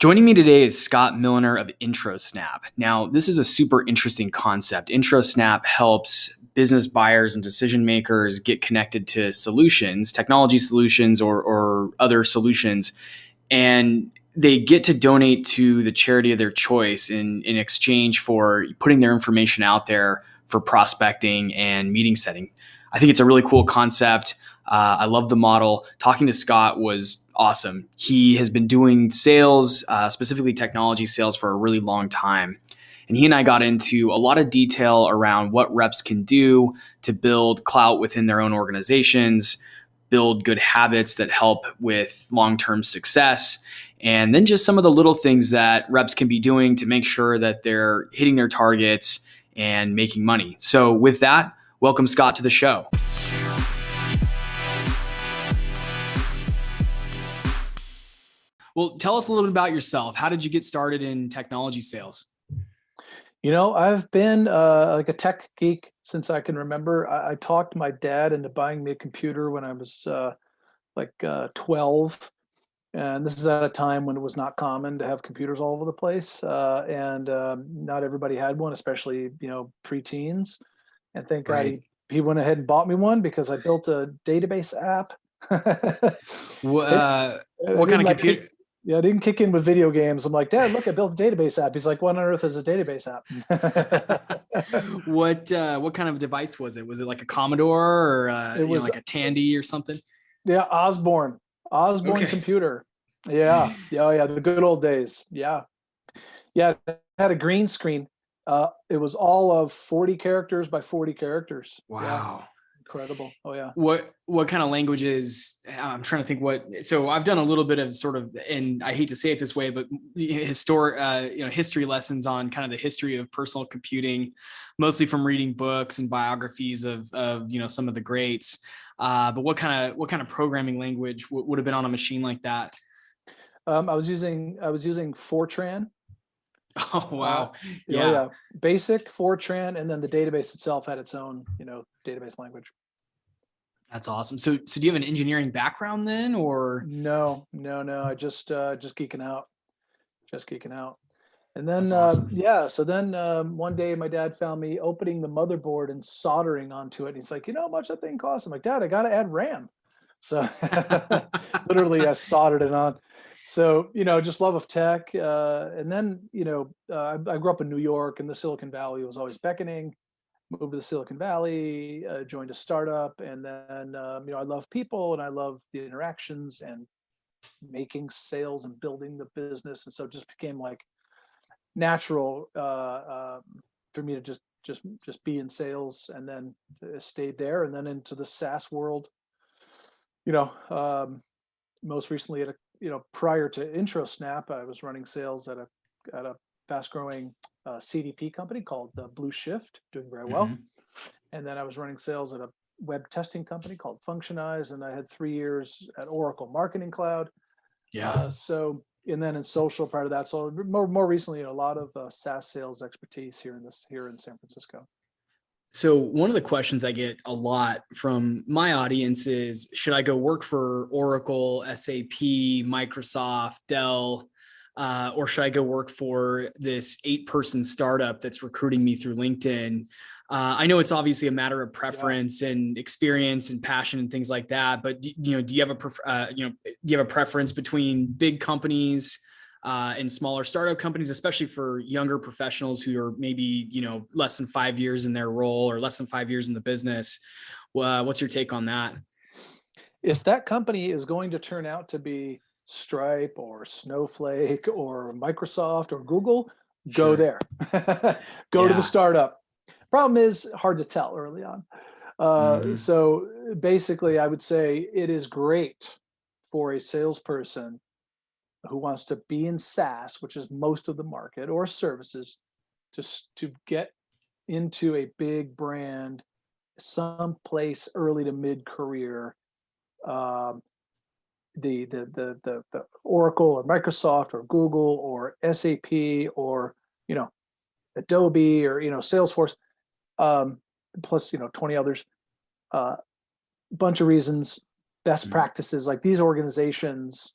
Joining me today is Scott Milener of IntroSnap. Now, this is a super interesting concept. IntroSnap helps business buyers and decision makers get connected to solutions, technology solutions or other solutions, and they get to donate to the charity of their choice in exchange for putting their information out there for prospecting and meeting setting. I think it's a really cool concept. I love the model. Talking to Scott was awesome. He has been doing sales, specifically technology sales, for a really long time. And he and I got into a lot of detail around what reps can do to build clout within their own organizations, build good habits that help with long-term success, and then just some of the little things that reps can be doing to make sure that they're hitting their targets and making money. So with that, welcome Scott to the show. Well, tell us a little bit about yourself. How did you get started in technology sales? I've been like a tech geek since I can remember. I talked my dad into buying me a computer when I was 12. And this is at a time when it was not common to have computers all over the place. And not everybody had one, especially, preteens. And thank God he went ahead and bought me one because I built a database app. What kind of computer? I didn't kick in with video games. I'm like, Dad, look, I built a database app. He's like, what on earth is a database app? What kind of device was it? Was it like a Commodore or like a Tandy or something? Yeah, Osborne computer. Yeah. The good old days. Yeah. It had a green screen. It was all of 40 characters by 40 characters. Wow. Yeah. Incredible. Oh yeah. What kind of languages? I'm trying to think so I've done a little bit of sort of, and I hate to say it this way, but history lessons on kind of the history of personal computing, mostly from reading books and biographies of some of the greats. But what kind of programming language would have been on a machine like that? I was using Fortran. Oh, wow. Yeah. Basic Fortran. And then the database itself had its own, database language. That's awesome. So do you have an engineering background then, or? No. I just geeking out. And then, That's awesome. So then one day my dad found me opening the motherboard and soldering onto it. And he's like, you know how much that thing costs? I'm like, Dad, I got to add RAM. So literally I soldered it on. So, just love of tech. And then, I grew up in New York, and the Silicon Valley was always beckoning. Moved to the Silicon Valley, joined a startup. And then, I love people and I love the interactions and making sales and building the business. And so it just became like natural for me to just be in sales, and then stayed there, and then into the SaaS world. Most recently prior to IntroSnap, I was running sales at a fast-growing CDP company called Blue Shift, doing very well. Mm-hmm. And then I was running sales at a web testing company called Functionize, and I had 3 years at Oracle Marketing Cloud. Yeah. And then in social prior to that. So more recently, a lot of SaaS sales expertise here in San Francisco. So one of the questions I get a lot from my audience is, should I go work for Oracle, SAP, Microsoft, Dell, or should I go work for this 8-person startup that's recruiting me through LinkedIn? I know it's obviously a matter of preference and experience and passion and things like that. But do you have a preference between big companies and smaller startup companies, especially for younger professionals who are maybe less than 5 years in their role or less than 5 years in the business? What's your take on that? If that company is going to turn out to be Stripe or Snowflake or Microsoft or Google, go there. Go to the startup. Problem is hard to tell early on. So basically, I would say it is great for a salesperson who wants to be in SaaS, which is most of the market, or services, to get into a big brand someplace early to mid career. The Oracle or Microsoft or Google or SAP or Adobe or Salesforce, plus 20 others, bunch of reasons, best practices. Like these organizations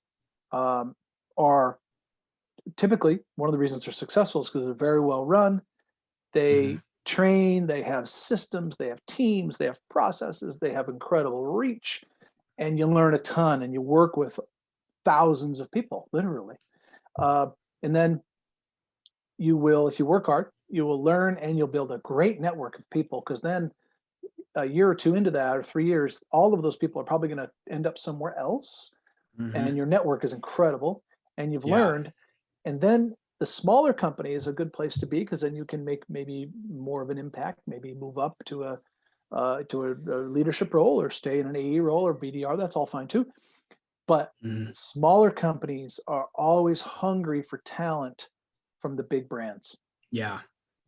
are typically one of the reasons they're successful is because they're very well run. They train, they have systems, they have teams, they have processes, they have incredible reach, and you learn a ton and you work with thousands of people, literally. And then you will, if you work hard, you will learn and you'll build a great network of people, because then a year or two into that, or 3 years, all of those people are probably going to end up somewhere else. And your network is incredible and you've Yeah. learned. And then the smaller company is a good place to be, because then you can make maybe more of an impact, maybe move up to a leadership role, or stay in an AE role or BDR. That's all fine too. But smaller companies are always hungry for talent from the big brands. Yeah.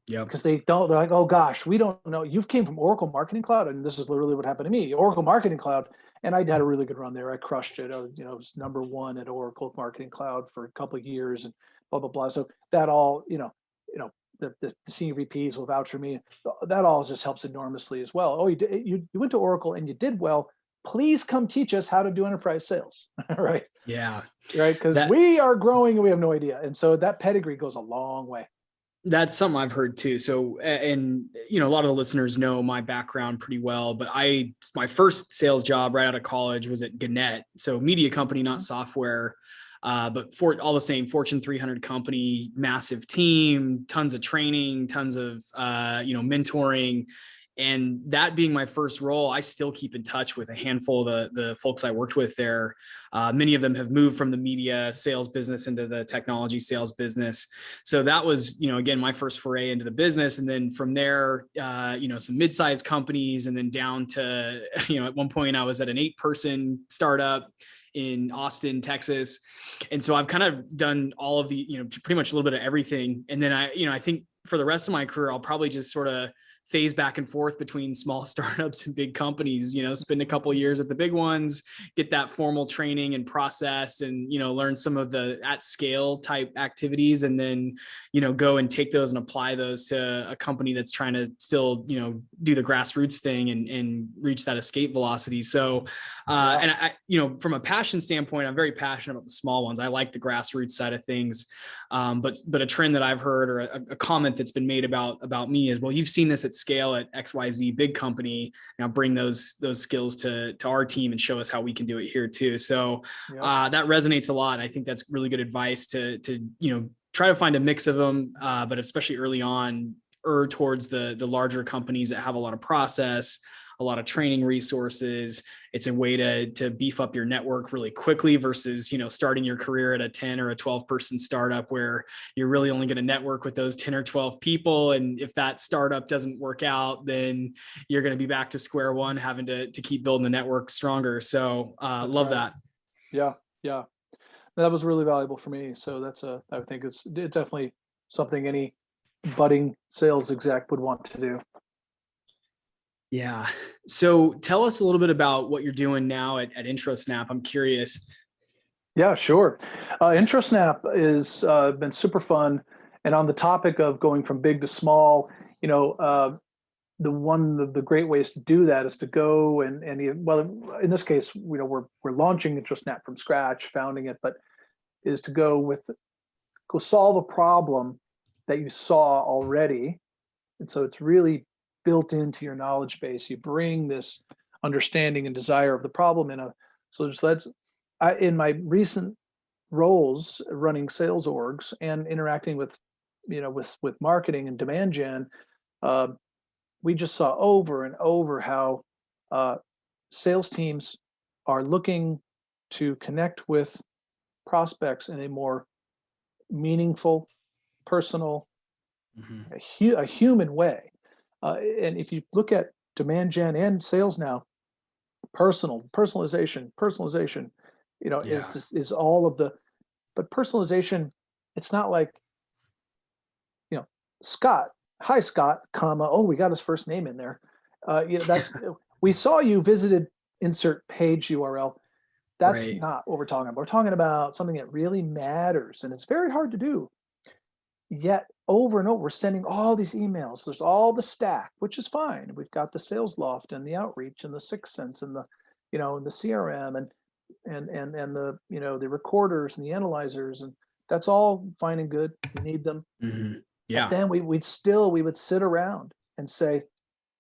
Yep. Because they're like, oh gosh, we don't know. You've came from Oracle Marketing Cloud, and this is literally what happened to me. Oracle Marketing Cloud, and I had a really good run there. I crushed it. I was number one at Oracle Marketing Cloud for a couple of years, and blah blah blah. So that all, the senior VPs will vouch for me. That all just helps enormously as well. Oh, you went to Oracle and you did well. Please come teach us how to do enterprise sales, right? Yeah. Right, because we are growing and we have no idea, and so that pedigree goes a long way. That's something I've heard too. So, and a lot of the listeners know my background pretty well, but my first sales job right out of college was at Gannett. So media company, not software, but for all the same, Fortune 300 company, massive team, tons of training, tons of, mentoring. And that being my first role, I still keep in touch with a handful of the folks I worked with there. Many of them have moved from the media sales business into the technology sales business. So that was, again, my first foray into the business. And then from there, some mid-sized companies, and then down to, at one point I was at an 8-person startup in Austin, Texas. And so I've kind of done all of the, pretty much a little bit of everything. And then I think for the rest of my career, I'll probably just sort of phase back and forth between small startups and big companies, spend a couple of years at the big ones, get that formal training and process, and, learn some of the at scale type activities, and then, go and take those and apply those to a company that's trying to still, do the grassroots thing and reach that escape velocity. So, and I, from a passion standpoint, I'm very passionate about the small ones. I like the grassroots side of things. But a trend that I've heard, or a comment that's been made about me is, well, you've seen this at scale at XYZ big company. Now bring those skills to our team and show us how we can do it here too. So that resonates a lot. And I think that's really good advice to try to find a mix of them, but especially early on, towards the larger companies that have a lot of process, a lot of training resources. It's a way to beef up your network really quickly versus, starting your career at a 10 or a 12-person startup where you're really only going to network with those 10 or 12 people. And if that startup doesn't work out, then you're going to be back to square one, having to keep building the network stronger. So love that. Yeah. Yeah. That was really valuable for me. So I think it's definitely something any budding sales exec would want to do. Yeah. So tell us a little bit about what you're doing now at IntroSnap. I'm curious. Yeah, sure. IntroSnap is been super fun. And on the topic of going from big to small, the great ways to do that is to go well, in this case, we're launching IntroSnap from scratch, founding it, but is to go solve a problem that you saw already. And so it's really built into your knowledge base. You bring this understanding and desire of the problem in my recent roles running sales orgs and interacting with marketing and demand gen, we just saw over and over how sales teams are looking to connect with prospects in a more meaningful, personal, a human way. And if you look at demand gen and sales now, personalization, is all of the, but personalization, it's not like, Scott, hi Scott, oh, we got his first name in there. That's, we saw you visited insert page URL. That's right. Not what we're talking about. We're talking about something that really matters, and it's very hard to do. Yet over and over, we're sending all these emails. There's all the stack, which is fine. We've got the sales loft and the outreach and the 6th Sense and the, and the CRM and the, the recorders and the analyzers. That's all fine and good. You need them. Mhm. But Yeah. then we would sit around and say,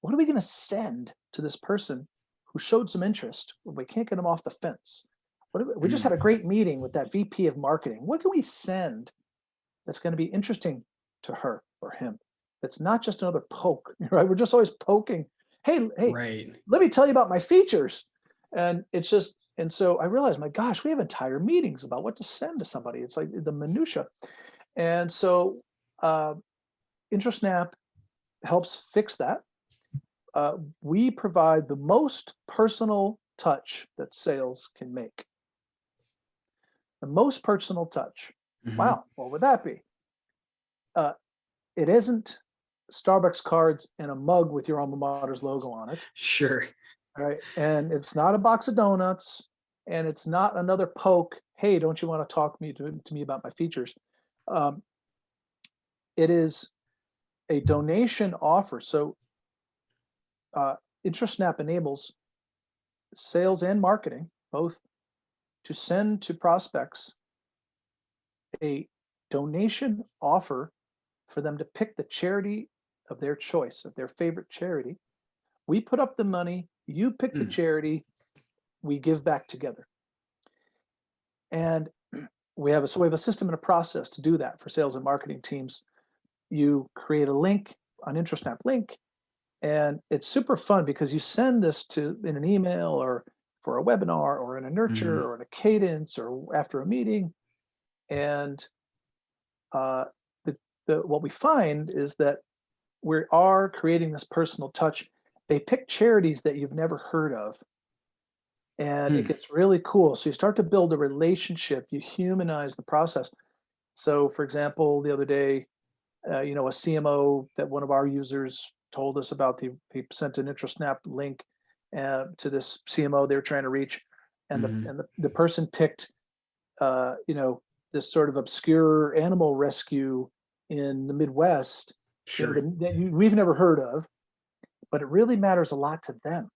what are we going to send to this person who showed some interest? We can't get them off the fence. We just had a Mm. great meeting with that VP of marketing. What can we send that's going to be interesting to her or him? That's not just another poke, right? We're just always poking. Hey, Right. let me tell you about my features. And it's just, and so I realized, my gosh, we have entire meetings about what to send to somebody. It's like the minutia. And so uh, IntroSnap helps fix that. We provide the most personal touch that sales can make. The most personal touch. Mhm. Wow, what would that be? Uh, it isn't Starbucks cards and a mug with your alma mater's logo on it, Sure. right? And it's not a box of donuts, and it's not another poke. Hey, don't you want to talk to me about my features? Um, it is a donation offer. So uh, IntroSnap enables sales and marketing both to send to prospects a donation offer for them to pick the charity of their choice, of their favorite charity. We put up the money, you pick the Mm. charity, we give back together. And we have a system and a process to do that for sales and marketing teams. You create a link, an IntroSnap link, and it's super fun because you send this to in an email or for a webinar or in a nurture Mhm. or in a cadence or after a meeting. And uh, what we find is that we are creating this personal touch. They pick charities that you've never heard of, and it Mm. gets really cool. So you start to build a relationship. You humanize the process. So, for example, the other day, a CMO that one of our users told us about, he sent an IntroSnap link to this CMO they were trying to reach, and Mhm. the person picked, this sort of obscure animal rescue in the Midwest, Sure. we've never heard of, but it really matters a lot to them.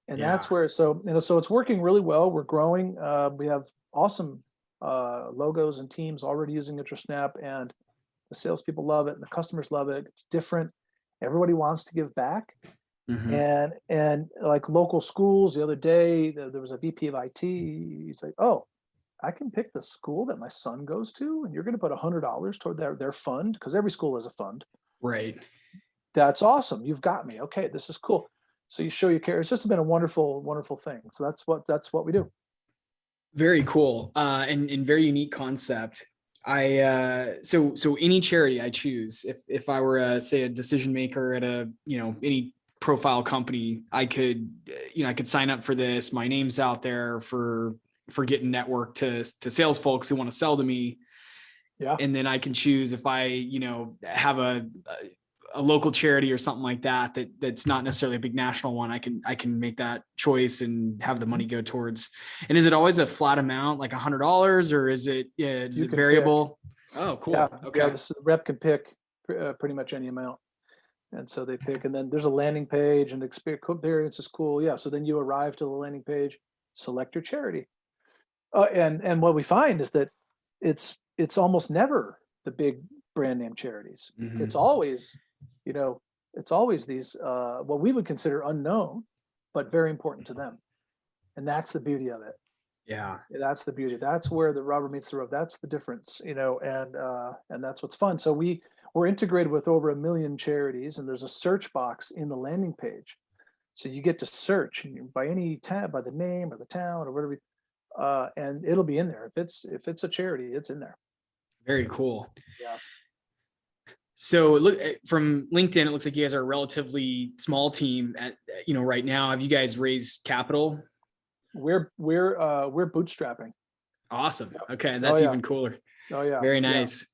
And that's Yeah. where, so it's working really well. We're growing. We have awesome logos and teams already using IntroSnap, and the salespeople love it, and the customers love it. It's different. Everybody wants to give back, Mhm. and like local schools. The other day, there was a VP of IT. He's like, "Oh, I can pick the school that my son goes to, and you're going to put $100 toward their fund because every school has a fund. Right. That's awesome. You've got me. Okay, this is cool." So you show your care. It's just been a wonderful, wonderful thing. So that's what we do. Very cool. And very unique concept. So any charity I choose, if I were say a decision maker at any profile company, I could I could sign up for this. My name's out there for getting network to sales folks who want to sell to me, Yeah. and then I can choose if I have a local charity or something like that's not necessarily a big national one. I can make that choice and have the money Mhm. go towards. And is it always a flat amount, like $100, or is You it can pick. variable? Oh, Yeah, cool. yeah. Okay. The rep can pick pretty much any amount. And so they pick, and then there's a landing page, and the experience is cool. Yeah. So then you arrive to the landing page, select your charity. And what we find is that it's almost never the big brand name charities. It's Mm-hmm. always, you know, it's always these what we would consider unknown, but very important to them. And that's the beauty of it. Yeah. That's the beauty. That's where the rubber meets the road. That's the difference, and that's what's fun. So we're integrated with over 1 million charities, and there's a search box in the landing page. So you get to search and by any tab, by the name or the town or whatever, and it'll be in there. If it's a charity, it's in there. Very cool. Yeah. So look from LinkedIn, it looks like you guys are a relatively small team at right now. Have you guys raised capital? We're bootstrapping. Awesome. Yeah. Okay, Oh that's yeah. even cooler. Oh yeah. Very Yeah. nice.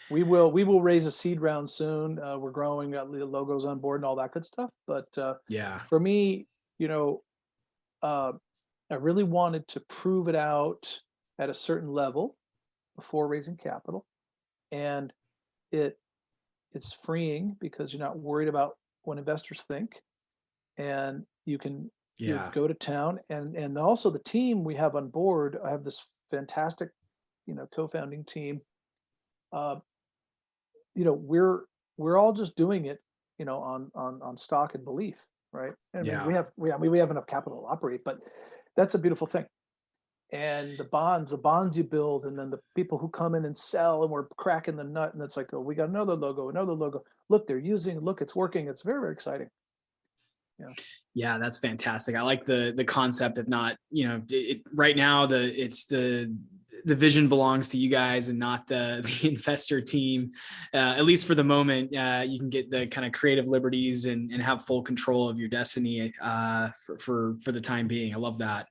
We will raise a seed round soon. We're growing, got the logos on board and all that good stuff. But Yeah. for me, you know, uh, I really wanted to prove it out at a certain level before raising capital, and it it's freeing because you're not worried about what investors think, and you Yeah. go to town, and also the team we have on board. I have this fantastic co-founding team, we're all just doing it, on stock and belief, right? I mean, Yeah. we have enough capital to operate, but that's a beautiful thing. And the bonds you build, and then the people who come in and sell, and we're cracking the nut, and it's like, oh, we got another logo. Look, look, it's working. It's very, very exciting. Yeah, that's fantastic. I like the concept of not, right now the vision belongs to you guys and not the investor team. At least for the moment, you can get the kind of creative liberties and have full control of your destiny for the time being. I love that.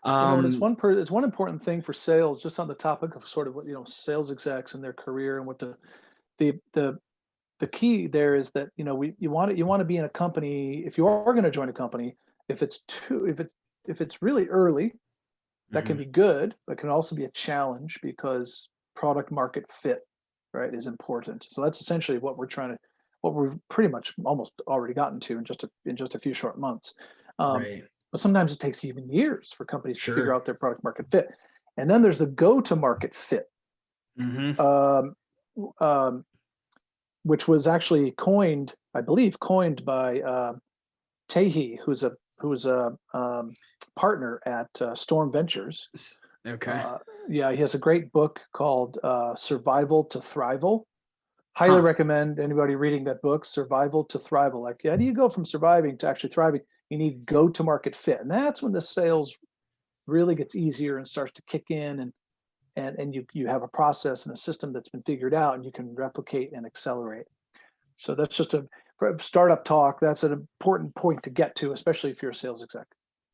And it's one important thing for sales, just on the topic of sort of what, sales execs and their career, and what the key there is that, you want to be in a company. If you are going to join a company, if it's really early, that can be good, but can also be a challenge, because product market fit, right, is important. So that's essentially what we've pretty much almost already gotten to in just a few short months. Right. But sometimes it takes even years for companies Sure. to figure out their product market fit. And then there's the go-to-market fit, which was actually coined by Tahi, who's a partner at Storm Ventures. Okay. He has a great book called Survival to Thrival. Highly recommend anybody reading that book, Survival to Thrival. Like, how do you go from surviving to actually thriving? You need go-to-market fit, and that's when the sales really gets easier and starts to kick in, and you have a process and a system that's been figured out, and you can replicate and accelerate. So that's just for startup talk. That's an important point to get to, especially if you're a sales exec.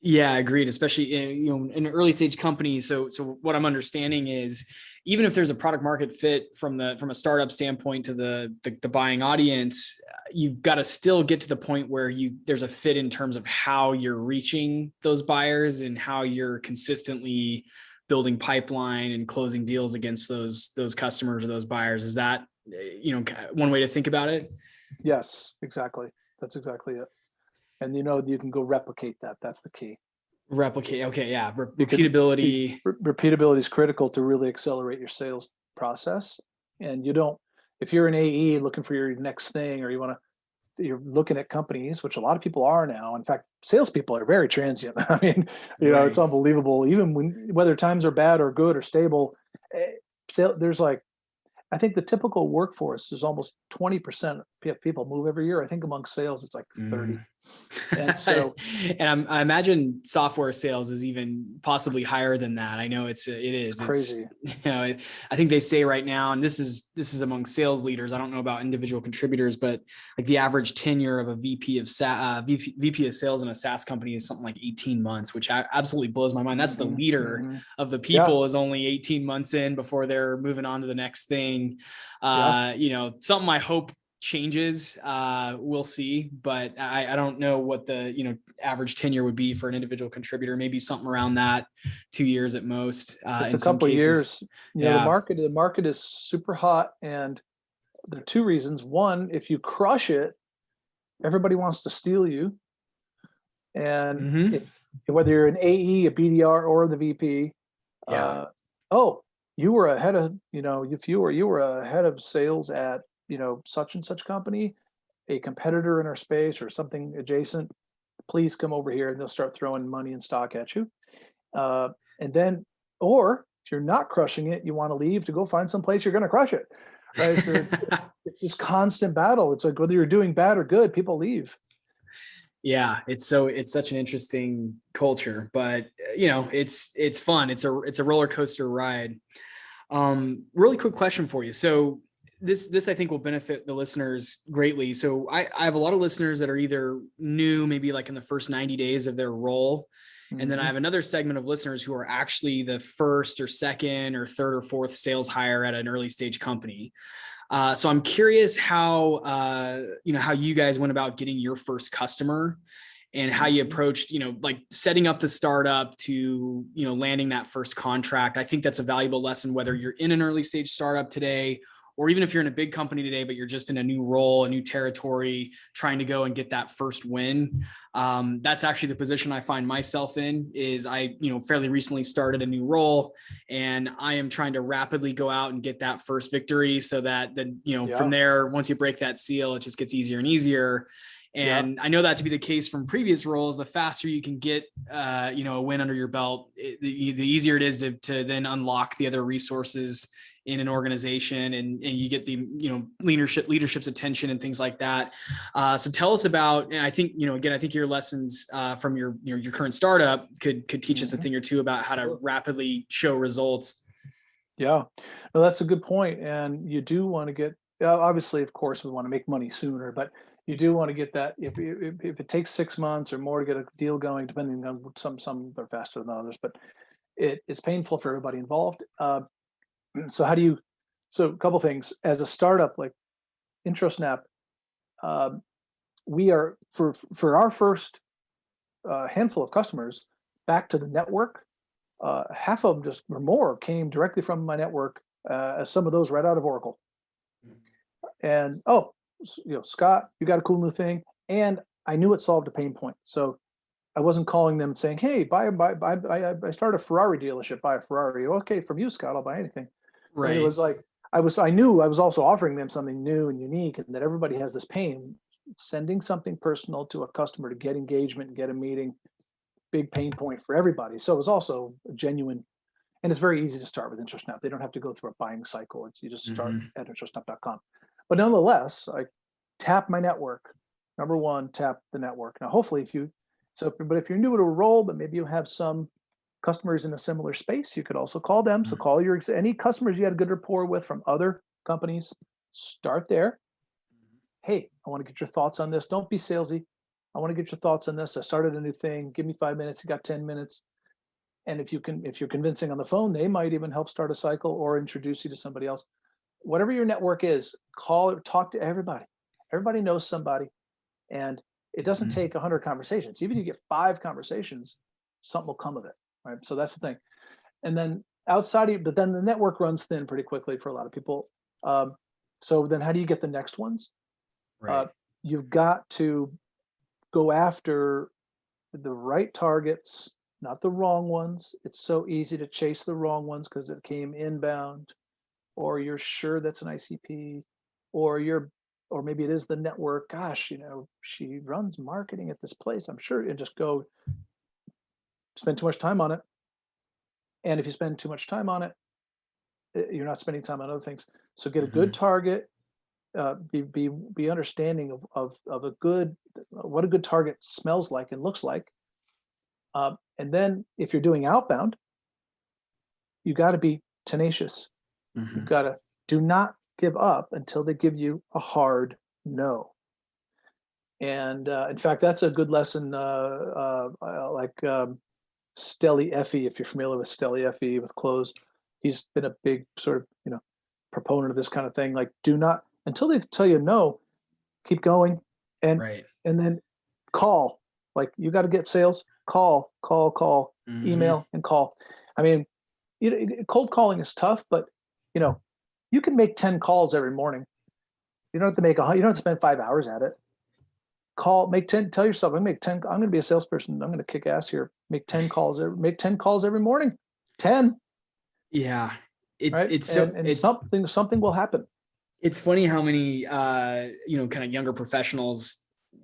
Yeah, agreed. Especially in an early stage company. So what I'm understanding is, even if there's a product market fit from a startup standpoint to the buying audience, you've got to still get to the point where there's a fit in terms of how you're reaching those buyers and how you're consistently building pipeline and closing deals against those customers or those buyers. Is that one way to think about it? Yes, exactly. That's exactly it. And you can go replicate that. That's the key. Replicate. Okay. Yeah. Repeatability. Repeatability is critical to really accelerate your sales process. And if you're an AE looking for your next thing, or you're looking at companies, which a lot of people are now. In fact, salespeople are very transient. I mean, Right. It's unbelievable. Even whether times are bad or good or stable, there's I think the typical workforce is almost 20% of people move every year. I think among sales, it's like 30. And so, and I imagine software sales is even possibly higher than that. I know it is. It's crazy. I think they say right now, and this is among sales leaders. I don't know about individual contributors, but like the average tenure of a VP of sales in a SaaS company is something like 18 months, which absolutely blows my mind. That's the leader of the people is only 18 months in before they're moving on to the next thing. Something I hope changes. We'll see, but I don't know what the average tenure would be for an individual contributor. Maybe something around that, 2 years at most. It's a couple of years. The market is super hot, and there are two reasons. One, if you crush it, everybody wants to steal you, and whether you're an AE, a BDR, or the VP, you were a head of if you were a head of sales at such and such company, a competitor in our space or something adjacent, please come over here, and they'll start throwing money and stock at you. And then, or if you're not crushing it, you want to leave to go find some place you're going to crush it. Right. So it's this constant battle. It's like, whether you're doing bad or good, people leave. Yeah, it's such an interesting culture, but it's fun. It's a roller coaster ride. Really quick question for you. So this I think will benefit the listeners greatly. So I have a lot of listeners that are either new, maybe like in the first 90 days of their role. And then I have another segment of listeners who are actually the first or second or third or fourth sales hire at an early stage company. So I'm curious how you guys went about getting your first customer, and how you approached, like setting up the startup to, landing that first contract. I think that's a valuable lesson, whether you're in an early stage startup today or even if you're in a big company today, but you're just in a new role, a new territory, trying to go and get that first win. That's actually the position I find myself in. Is I, fairly recently started a new role, and I am trying to rapidly go out and get that first victory, so that then, from there, once you break that seal, it just gets easier and easier. And I know that to be the case from previous roles. The faster you can get, a win under your belt, the easier it is to then unlock the other resources in an organization, and you get the, leadership's attention and things like that. So tell us about, and I think, again, I think your lessons from your current startup could teach us a thing or two about how to rapidly show results. Yeah, no, that's a good point. And you do want to get, obviously, of course, we want to make money sooner, but you do want to get that. If it takes 6 months or more to get a deal going, depending on some are faster than others, but it's painful for everybody involved. So a couple things. As a startup like IntroSnap, we are for our first handful of customers back to the network. Half of them just or more came directly from my network. Some of those right out of Oracle. And Scott, you got a cool new thing, and I knew it solved a pain point. So I wasn't calling them saying, "Hey, I started a Ferrari dealership, buy a Ferrari." Okay, from you, Scott, I'll buy anything. Right. And it was like I knew I was also offering them something new and unique, and that everybody has this pain. Sending something personal to a customer to get engagement and get a meeting, big pain point for everybody. So it was also a genuine, and it's very easy to start with IntroSnap. They don't have to go through a buying cycle. You just start at introsnap.com. But nonetheless, I tap my network. Number one, tap the network. Now, hopefully, if you're new to a role, but maybe you have some customers in a similar space, you could also call them. So call any customers you had a good rapport with from other companies. Start there. Hey, I want to get your thoughts on this. Don't be salesy. I want to get your thoughts on this. I started a new thing. Give me 5 minutes. You got 10 minutes. And if you're convincing on the phone, they might even help start a cycle or introduce you to somebody else. Whatever your network is, call or talk to everybody. Everybody knows somebody, and it doesn't take 100 conversations. Even if you get 5 conversations, something will come of it, right? So that's the thing. And then but then the network runs thin pretty quickly for a lot of people. So then how do you get the next ones? Right. You've got to go after the right targets, not the wrong ones. It's so easy to chase the wrong ones because it came inbound, or you're sure that's an ICP, or maybe it is the network. Gosh, she runs marketing at this place, I'm sure. And just go spend too much time on it. And if you spend too much time on it, you're not spending time on other things. So get a good target. Be understanding of what a good target smells like and looks like. And then if you're doing outbound, you got to be tenacious. You've got to do not give up until they give you a hard no. And in fact, that's a good lesson. Like Steli Effie, if you're familiar with Steli Effie with clothes, he's been a big sort of proponent of this kind of thing. Like, do not until they tell you no, keep going, and then call. Like, you got to get sales. Call, email, and call. I mean, cold calling is tough, but you can make 10 calls every morning. You don't have to you don't have to spend 5 hours at it. Make 10, tell yourself, I'm going to be a salesperson. I'm going to kick ass here. Make 10 calls every morning. 10. Yeah. Right. It's something will happen. It's funny how many, kind of younger professionals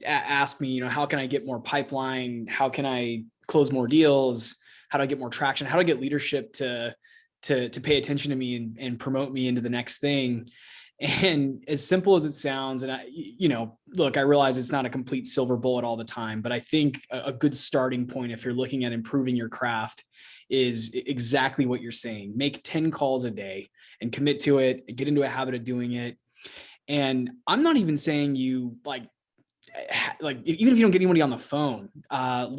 ask me, how can I get more pipeline? How can I close more deals? How do I get more traction? How do I get leadership to pay attention to me and promote me into the next thing? And as simple as it sounds, and look, I realize it's not a complete silver bullet all the time, but I think a good starting point, if you're looking at improving your craft, is exactly what you're saying. Make 10 calls a day and commit to it, get into a habit of doing it. And I'm not even saying you like even if you don't get anybody on the phone,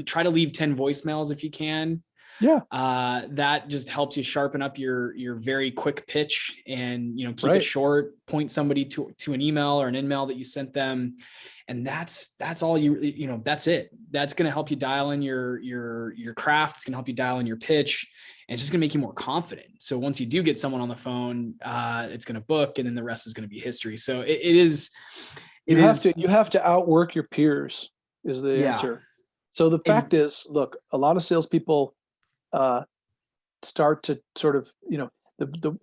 try to leave 10 voicemails if you can. Yeah. That just helps you sharpen up your very quick pitch and, keep it Right. short, point somebody to an email or an in-mail that you sent them. And that's all that's it. That's going to help you dial in your craft. It's going to help you dial in your pitch, and it's just going to make you more confident. So once you do get someone on the phone, it's going to book, and then the rest is going to be history. So you have to outwork your peers is the answer. So the fact is, look, a lot of salespeople start to sort of,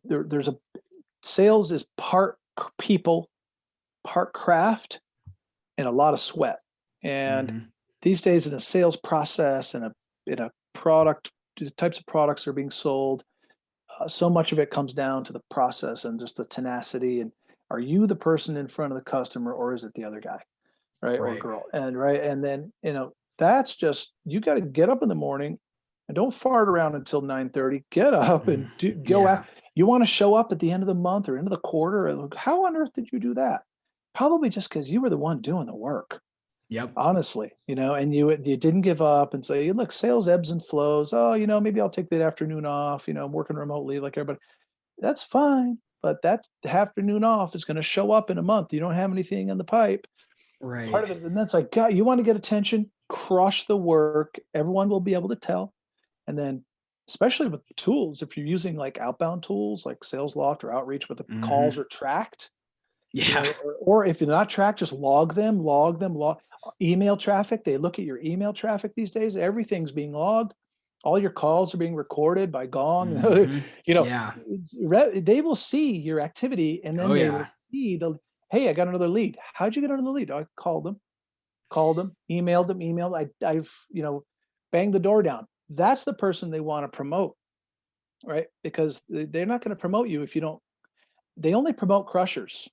there's a sales is part people, part craft, and a lot of sweat. And these days in a sales process and in a product, the types of products that are being sold, so much of it comes down to the process and just the tenacity. And are you the person in front of the customer, or is it the other guy, right? Or girl? And then, that's just, you got to get up in the morning and don't fart around until 9:30. Get up and go out. You want to show up at the end of the month or end of the quarter. How on earth did you do that? Probably just because you were the one doing the work. Yep. Honestly, and you didn't give up and say, look, sales ebbs and flows. Oh, maybe I'll take that afternoon off. I'm working remotely like everybody. That's fine. But that afternoon off is going to show up in a month. You don't have anything in the pipe. Right. Part of it, and that's like, God, you want to get attention, crush the work. Everyone will be able to tell. And then, especially with the tools, if you're using like outbound tools like SalesLoft or Outreach, where the calls are tracked, or if they're not tracked, just log them. Email traffic, they look at your email traffic these days. Everything's being logged. All your calls are being recorded by Gong. They will see your activity, and then they will see hey, I got another lead. How'd you get another lead? I called them, emailed them. I've banged the door down. That's the person they want to promote, right? Because they're not going to promote you if you don't. They only promote crushers.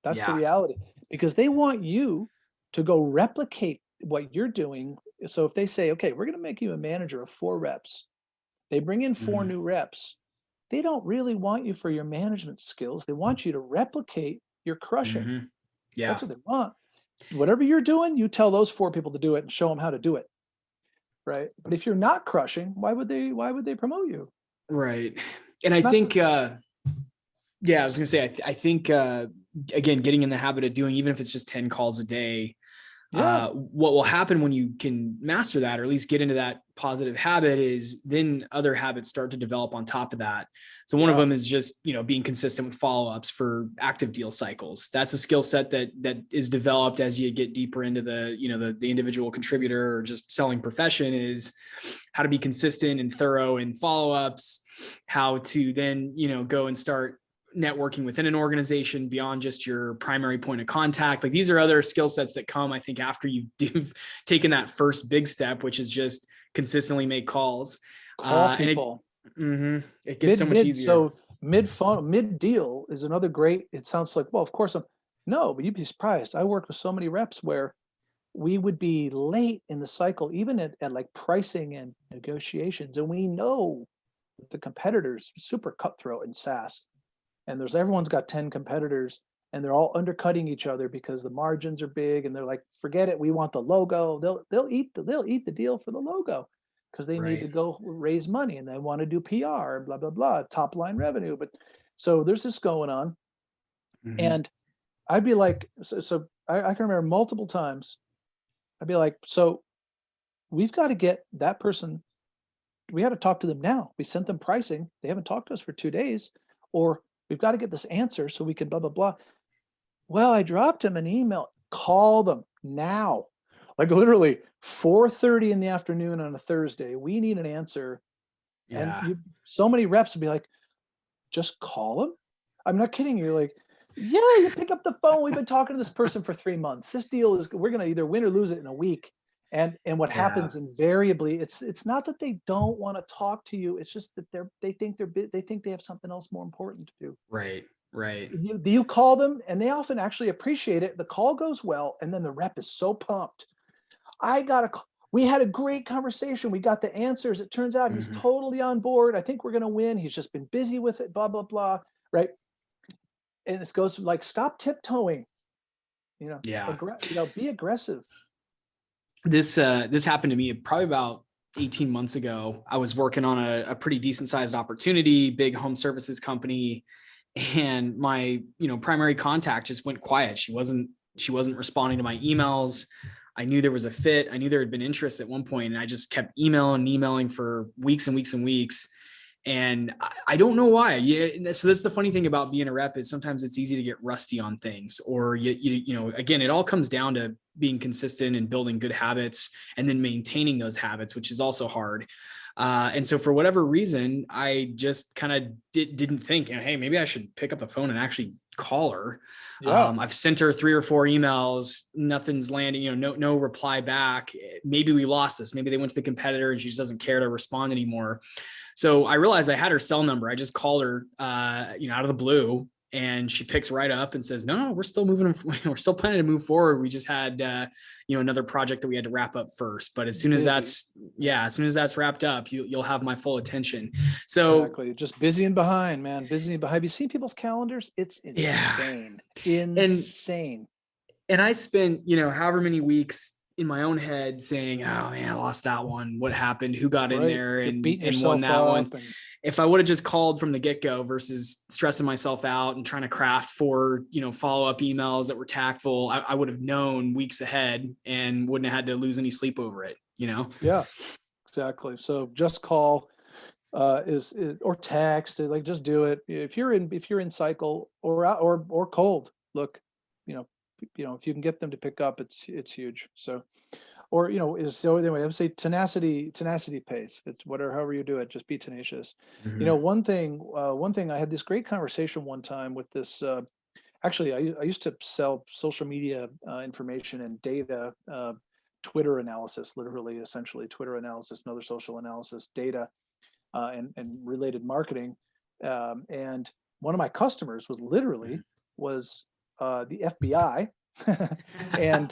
That's the reality, because they want you to go replicate what you're doing. So if they say, okay, we're going to make you a manager of 4 reps, they bring in 4 new reps. They don't really want you for your management skills. They want you to replicate your crushing. That's what they want. Whatever you're doing, you tell those 4 people to do it and show them how to do it. Right. But if you're not crushing, why would they promote you? Right. And I think, I was going to say, I think, again, getting in the habit of doing, even if it's just 10 calls a day, what will happen when you can master that, or at least get into that positive habit, is then other habits start to develop on top of that. So one of them is just, being consistent with follow-ups for active deal cycles. That's a skill set that is developed as you get deeper into the, the individual contributor or just selling profession, is how to be consistent and thorough in follow-ups, how to then, go and start networking within an organization beyond just your primary point of contact. Like, these are other skill sets that come, I think, after you've taken that first big step, which is just consistently make calls. Call people. It gets so much easier. So mid deal is another great. It sounds like, well, of course, no, but you'd be surprised. I worked with so many reps where we would be late in the cycle, even at like pricing and negotiations, and we know that the competitors super cutthroat in SaaS. And everyone's got 10 competitors, and they're all undercutting each other because the margins are big, and they're like, forget it, we want the logo. They'll eat the deal for the logo, because they need to go raise money, and they want to do PR and blah blah blah, top line revenue. But so there's this going on, and I'd be like, so I can remember multiple times, I'd be like, so we've got to get that person, we got to talk to them now. We sent them pricing, they haven't talked to us for 2 days, or we've got to get this answer so we can blah, blah, blah. Well, I dropped him an email. Call them now. Like literally 4:30 in the afternoon on a Thursday. We need an answer. Yeah. And so many reps would be like, just call them. I'm not kidding you. Like, yeah, you pick up the phone. We've been talking to this person for 3 months. This deal we're going to either win or lose it in a week. And what happens invariably, it's not that they don't want to talk to you. It's just that they think they have something else more important to do. Right. You call them, and they often actually appreciate it. The call goes well, and then the rep is so pumped. We had a great conversation. We got the answers. It turns out he's totally on board. I think we're going to win. He's just been busy with it, blah, blah, blah. Right. And it goes like, stop tiptoeing, be aggressive. This happened to me probably about 18 months ago, I was working on a pretty decent sized opportunity, big home services company. And my, primary contact just went quiet. She wasn't responding to my emails. I knew there was a fit. I knew there had been interest at one point, and I just kept emailing for weeks and weeks and weeks. And I don't know why. Yeah. So that's the funny thing about being a rep is sometimes it's easy to get rusty on things, or again, it all comes down to being consistent and building good habits and then maintaining those habits, which is also hard. And so for whatever reason, I just kind of didn't think, hey, maybe I should pick up the phone and actually call her. Yeah. I've sent her 3 or 4 emails. Nothing's landing, no reply back. Maybe we lost this. Maybe they went to the competitor and she just doesn't care to respond anymore. So I realized I had her cell number. I just called her, out of the blue, and she picks right up and says, no, we're still moving. We're still planning to move forward. We just had, another project that we had to wrap up first. But as soon as that's wrapped up, you'll have my full attention. So exactly. Just busy and behind, man. Busy and behind. Have you seen people's calendars? It's insane. Insane. And I spent, however many weeks in my own head saying, oh man, I lost that one. What happened? Who got in there and won that one? If I would have just called from the get-go versus stressing myself out and trying to craft 4, follow-up emails that were tactful, I would have known weeks ahead and wouldn't have had to lose any sleep over it, Yeah, exactly. So just call or text, like just do it. If you're in cycle or cold, look, if you can get them to pick up, it's huge. So, so anyway, I would say tenacity pays. It's however you do it, just be tenacious. Mm-hmm. One thing, I had this great conversation one time with this, actually, I used to sell social media information and data, Twitter analysis, literally, essentially Twitter analysis and other social analysis data, and related marketing. And one of my customers was literally the FBI and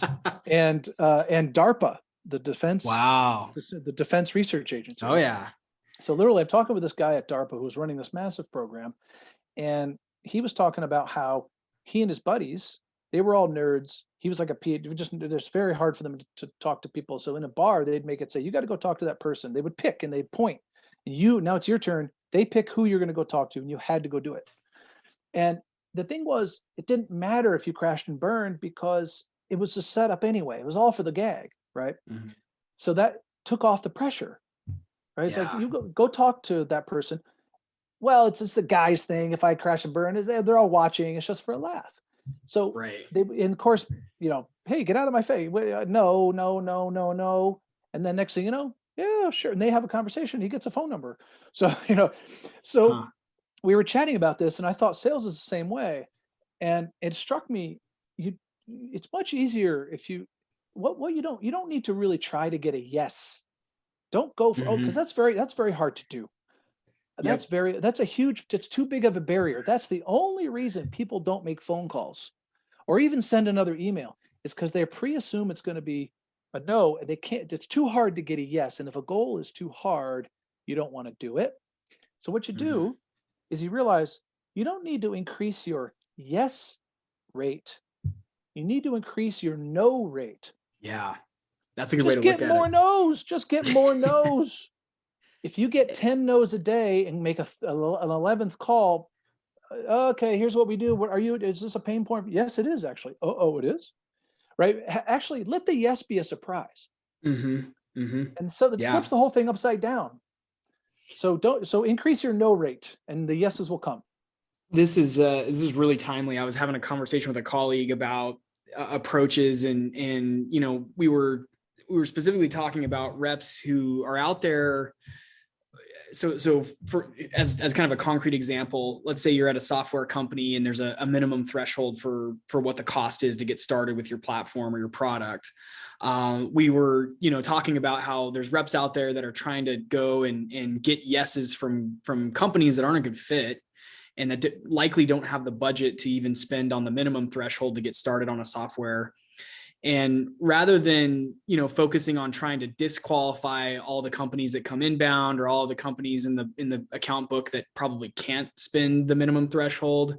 DARPA, the defense. Wow. The Defense Research Agency. Oh yeah. So literally, I'm talking with this guy at DARPA who's running this massive program, and he was talking about how he and his buddies, they were all nerds. He was like a PhD. It's very hard for them to talk to people. So in a bar, they'd make it say, "You got to go talk to that person." They would pick and they'd point. And now it's your turn. They pick who you're going to go talk to, and you had to go do it. And the thing was, it didn't matter if you crashed and burned because it was a setup anyway. It was all for the gag, right? Mm-hmm. So that took off the pressure, right? Yeah. It's like, you go talk to that person. Well, it's just the guy's thing. If I crash and burn, they're all watching. It's just for a laugh. So right. And of course, hey, get out of my face. No. And then next thing you know, yeah, sure. And they have a conversation. He gets a phone number. So, we were chatting about this, and I thought sales is the same way. And it struck me, it's much easier if you don't need to really try to get a yes. Don't go for, because that's very hard to do. Yep. It's too big of a barrier. That's the only reason people don't make phone calls or even send another email, is because they pre-assume it's going to be a no. They can't, it's too hard to get a yes. And if a goal is too hard, you don't want to do it. So what you do is you realize you don't need to increase your yes rate. You need to increase your no rate. Yeah. That's a good way to look at it. Just get more no's. If you get 10 no's a day and make an 11th call, okay, here's what we do. Is this a pain point? Yes, it is actually. Oh, it is? Right? Actually, let the yes be a surprise. And so that flips the whole thing upside down. So increase your no rate and the yeses will come. This is really timely. I was having a conversation with a colleague about approaches, and we were specifically talking about reps who are out there. So for as kind of a concrete example, let's say you're at a software company and there's a minimum threshold for what the cost is to get started with your platform or your product. We were, talking about how there's reps out there that are trying to go and get yeses from companies that aren't a good fit and that likely don't have the budget to even spend on the minimum threshold to get started on a software. And rather than, focusing on trying to disqualify all the companies that come inbound or all the companies in the account book that probably can't spend the minimum threshold,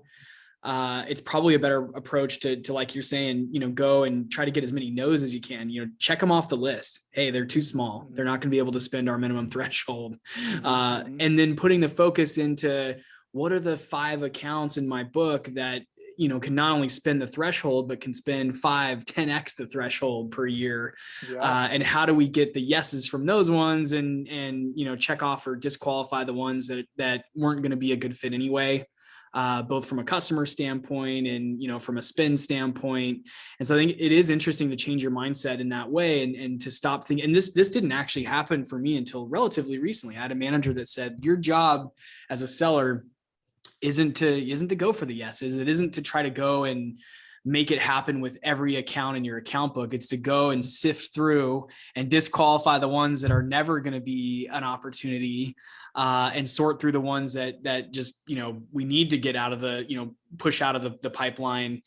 it's probably a better approach to like you're saying, go and try to get as many no's as you can, check them off the list. Hey, they're too small. They're not going to be able to spend our minimum threshold. And then putting the focus into what are the 5 accounts in my book that, can not only spend the threshold, but can spend 5, 10x the threshold per year. And how do we get the yeses from those ones and check off or disqualify the ones that weren't going to be a good fit anyway. Both from a customer standpoint and, from a spend standpoint. And so I think it is interesting to change your mindset in that way and to stop thinking, and this didn't actually happen for me until relatively recently. I had a manager that said, your job as a seller isn't to go for the yeses. It isn't to try to go and make it happen with every account in your account book. It's to go and sift through and disqualify the ones that are never going to be an opportunity, and sort through the ones that just, we need to get out of the, push out of the pipeline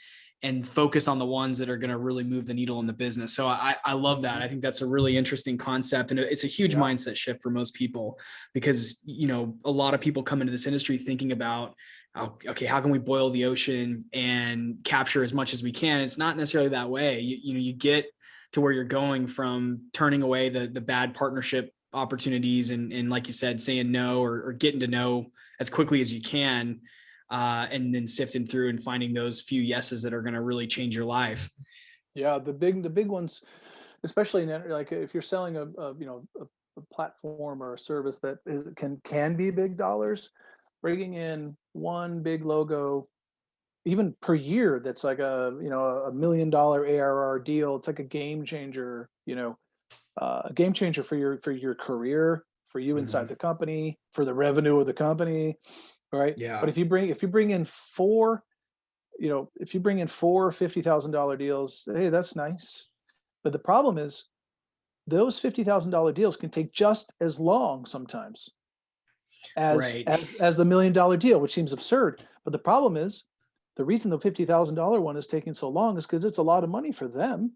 and focus on the ones that are going to really move the needle in the business. So I love that. I think that's a really interesting concept. And it's a huge mindset shift for most people because, a lot of people come into this industry thinking about, okay, how can we boil the ocean and capture as much as we can? It's not necessarily that way. You get to where you're going from turning away the bad partnership opportunities and like you said, saying no or getting to know as quickly as you can, and then sifting through and finding those few yeses that are going to really change your life. Yeah, the big ones, especially like if you're selling a platform or a service that can be big dollars, bringing in one big logo, even per year, that's like a $1 million ARR deal. It's like a game changer, a game changer for your career, for you inside the company, for the revenue of the company, right? Yeah. But if you bring in four $50,000 deals, hey, that's nice. But the problem is those $50,000 deals can take just as long sometimes as the $1 million deal, which seems absurd. But the problem is the reason the $50,000 one is taking so long is because it's a lot of money for them.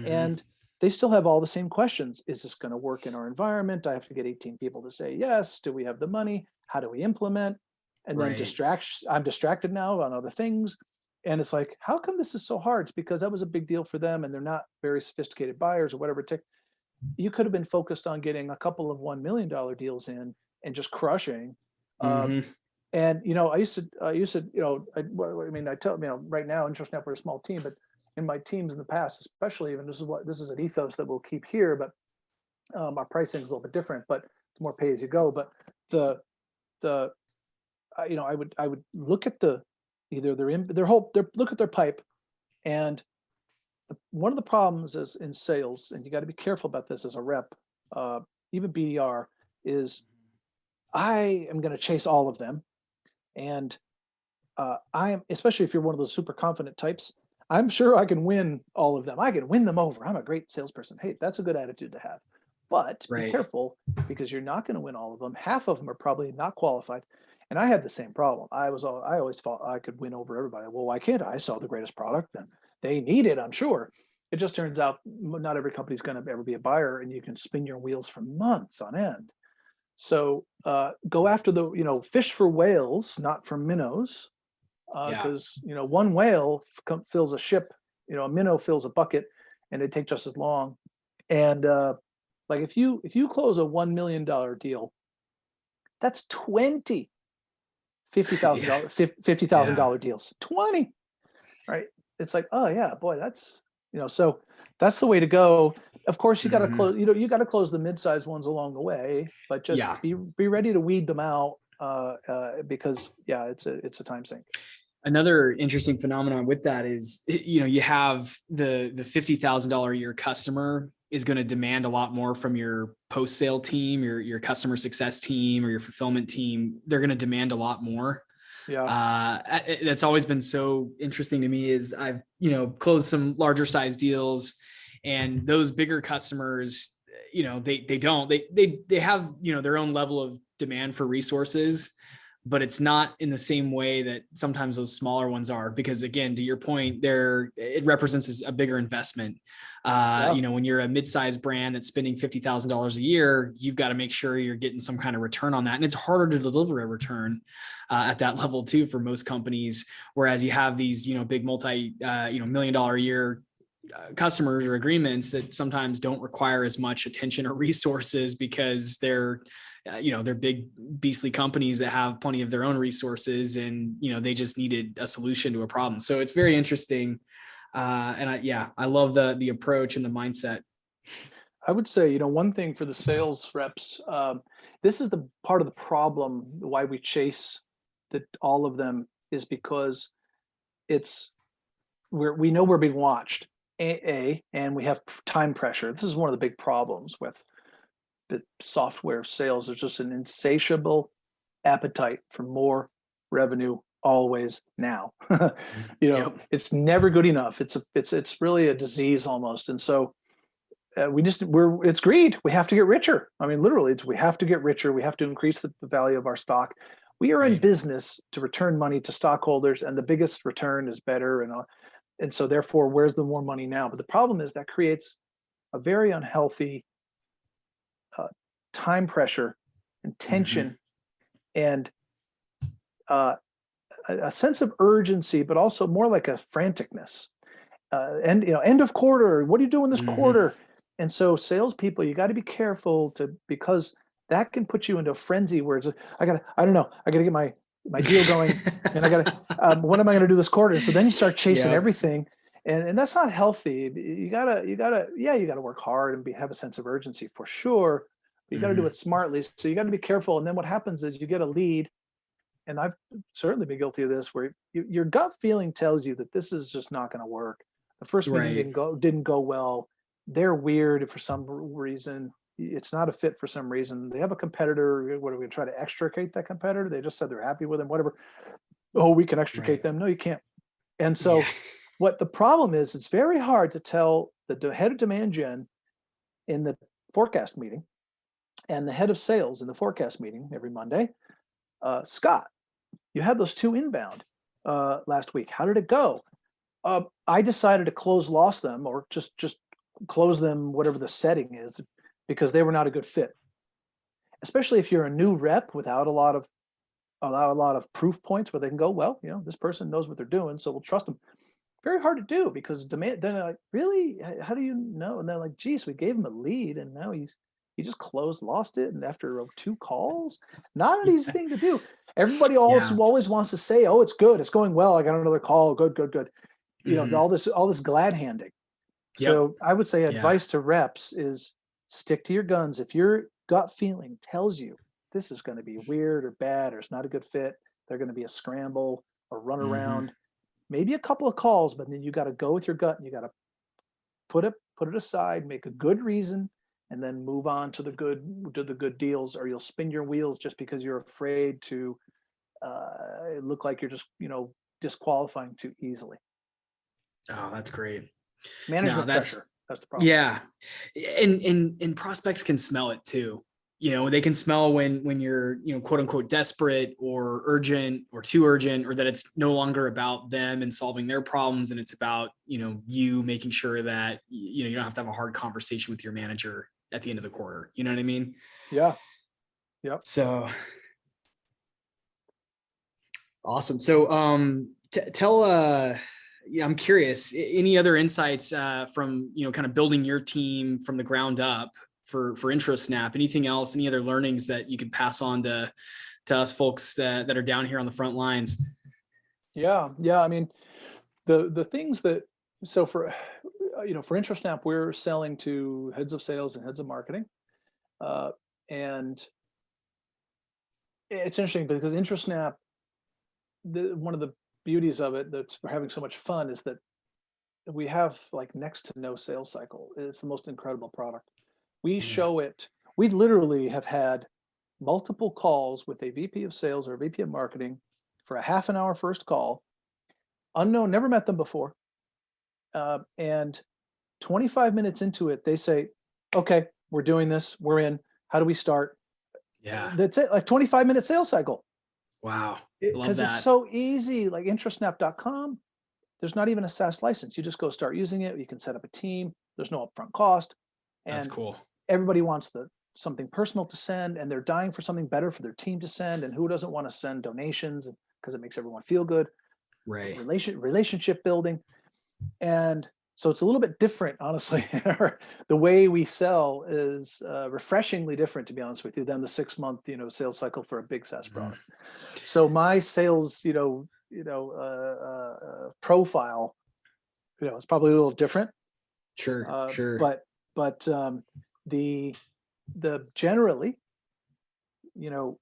And they still have all the same questions. Is this going to work in our environment? I have to get 18 people to say yes. Do we have the money? How do we implement? And then I'm distracted now on other things. And it's like, how come this is so hard? It's because that was a big deal for them and they're not very sophisticated buyers or whatever it took. You could have been focused on getting a couple of $1 million deals in and just crushing. And, I used to, I tell, right now, IntroSnap, we're a small team, but in my teams in the past, especially, and this is an ethos that we'll keep here, but our pricing is a little bit different, but it's more pay as you go. But I would look at look at their pipe, and one of the problems is in sales, and you got to be careful about this as a rep, even BDR, is I am going to chase all of them, and I am, especially if you're one of those super confident types, I'm sure I can win all of them. I can win them over. I'm a great salesperson. Hey, that's a good attitude to have. But be careful, because you're not going to win all of them. Half of them are probably not qualified. And I had the same problem. I always thought I could win over everybody. Well, why can't I? I sell the greatest product and they need it, I'm sure. It just turns out not every company is going to ever be a buyer, and you can spin your wheels for months on end. So go after fish for whales, not for minnows. Because one whale fills a ship, a minnow fills a bucket, and they take just as long. And like if you close a $1 million deal, that's 20 $50,000 deals. 20, right? It's like, oh yeah, boy, that's so that's the way to go. Of course, you got to close. You got to close the mid-sized ones along the way, but just be ready to weed them out because it's a time sink. Another interesting phenomenon with that is, you have the $50,000 a year customer is going to demand a lot more from your post-sale team, your customer success team, or your fulfillment team. They're going to demand a lot more. That's always been so interesting to me is I've, closed some larger size deals, and those bigger customers, they have, their own level of demand for resources. but it's not in the same way that sometimes those smaller ones are, because again, to your point, it represents a bigger investment. When you're a mid-sized brand that's spending $50,000 a year, you've got to make sure you're getting some kind of return on that. And it's harder to deliver a return at that level too, for most companies. Whereas you have these, big $1 million a year customers or agreements that sometimes don't require as much attention or resources, because they're big beastly companies that have plenty of their own resources, and they just needed a solution to a problem. So it's very interesting, and I love the approach and the mindset. I would say, one thing for the sales reps, this is the part of the problem why we chase all of them, is because we know we're being watched, and we have time pressure. This is one of the big problems with the software sales. There's just an insatiable appetite for more revenue always now. Yep. It's never good enough. It's really a disease almost. And so it's greed. We have to get richer. I mean, literally, we have to get richer. We have to increase the value of our stock. We are in business to return money to stockholders, and the biggest return is better. And so therefore, where's the more money now? But the problem is that creates a very unhealthy time pressure and tension, and a sense of urgency, but also more like a franticness. End of quarter. What are you doing this quarter? And so salespeople, you got to be careful because that can put you into a frenzy where it's I gotta get my deal going, and I gotta what am I gonna do this quarter? So then you start chasing everything, and that's not healthy. You gotta work hard and have a sense of urgency for sure. But you got to do it smartly. So you got to be careful. And then what happens is you get a lead, and I've certainly been guilty of this, where your gut feeling tells you that this is just not going to work. The first meeting didn't go well. They're weird for some reason. It's not a fit for some reason. They have a competitor. What are we going to try to extricate that competitor? They just said they're happy with him, whatever. Oh, we can extricate them. No, you can't. And so what the problem is, it's very hard to tell the head of demand gen in the forecast meeting and the head of sales in the forecast meeting every Monday. Scott, you had those two inbound last week. How did it go? I decided to loss them, or just close them, whatever the setting is, because they were not a good fit. Especially if you're a new rep without a lot of proof points where they can go, well, this person knows what they're doing, so we'll trust them. Very hard to do, because demand. Then they're like, really? How do you know? And they're like, geez, we gave him a lead, and now he just lost it, and after 2 calls. Not an easy thing to do. Everybody always wants to say, oh, it's good, it's going well, I got another call, good. All this glad handing. So I would say advice to reps is stick to your guns. If your gut feeling tells you this is going to be weird or bad, or it's not a good fit, they're going to be a scramble or run around, maybe a couple of calls, but then you got to go with your gut, and you got to put it aside, make a good reason, and then move on to the good deals, or you'll spin your wheels just because you're afraid to look like you're just disqualifying too easily. Oh, that's great. Management pressure. That's the problem. Yeah, and prospects can smell it too. They can smell when you're quote unquote desperate or urgent or too urgent, or that it's no longer about them and solving their problems, and it's about you making sure that you don't have to have a hard conversation with your manager at the end of the quarter. You know what I mean? Yeah. Yep. So awesome. So tell I'm curious, any other insights from kind of building your team from the ground up for IntroSnap? Anything else? Any other learnings that you could pass on to us folks that are down here on the front lines? Yeah. I mean, the things that for IntroSnap, we're selling to heads of sales and heads of marketing, and it's interesting because IntroSnap, one of the beauties of it that's having so much fun is that we have like next to no sales cycle. It's the most incredible product. We show it. We literally have had multiple calls with a VP of sales or a VP of marketing for a half an hour first call, unknown, never met them before. And 25 minutes into it, they say, okay, we're doing this. We're in. How do we start? Yeah. That's it. Like 25-minute sales cycle. Wow. I love Because it's that. so easy, like IntroSnap.com. There's not even a SaaS license. You just go start using it. You can set up a team. There's no upfront cost. That's And cool. everybody wants something personal to send, and they're dying for something better for their team to send. And who doesn't want to send donations because it makes everyone feel good? Right. Relationship building. And so it's a little bit different, honestly. The way we sell is refreshingly different, to be honest with you, than the 6-month, sales cycle for a big SaaS product. So my sales, profile, it's probably a little different. Sure. Sure. But the generally, the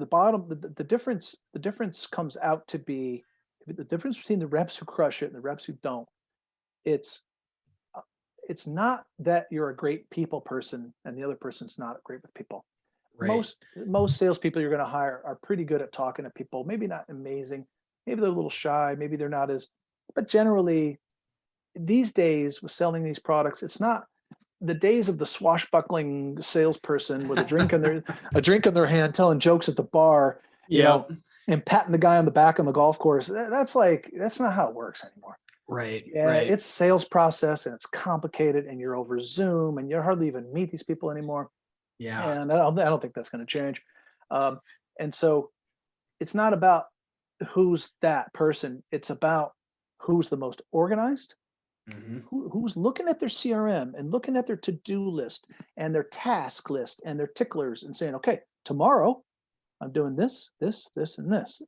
bottom, the difference comes out to be the difference between the reps who crush it and the reps who don't. It's not that you're a great people person and the other person's not great with people. Right. Most salespeople you're going to hire are pretty good at talking to people. Maybe not amazing. Maybe they're a little shy. Maybe they're not but generally these days with selling these products, it's not the days of the swashbuckling salesperson with a drink in their hand, telling jokes at the bar, and patting the guy on the back on the golf course. That's not how it works anymore. Right. Yeah, Right. it's sales process and it's complicated, and you're over Zoom and you hardly even meet these people anymore. Yeah. And I don't think that's going to change. And so it's not about who's that person. It's about who's the most organized, who's looking at their CRM and looking at their to-do list and their task list and their ticklers and saying, okay, tomorrow I'm doing this, this, this, and this.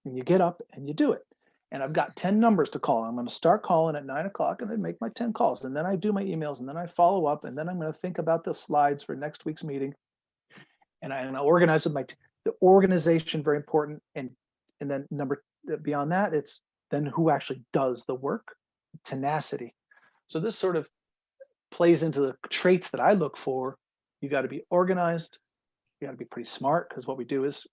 And you get up and you do it. And I've got 10 numbers to call. I'm going to start calling at 9:00 and then make my 10 calls. And then I do my emails and then I follow up. And then I'm going to think about the slides for next week's meeting. And I organize with the organization, very important. And then beyond that, it's then who actually does the work, tenacity. So this sort of plays into the traits that I look for. You got to be organized. You got to be pretty smart, because what we do is,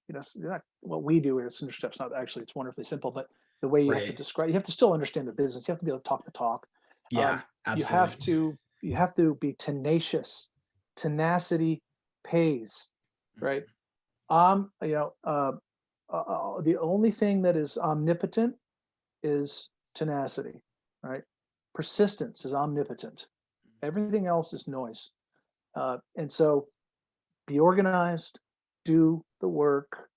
what we do here at IntroSnap's not actually, it's wonderfully simple, but the way you have to describe, you have to still understand the business. You have to be able to talk the talk. Yeah, absolutely. You have to be tenacious. Tenacity pays, right? The only thing that is omnipotent is tenacity, right? Persistence is omnipotent. Everything else is noise. And so be organized, do the work,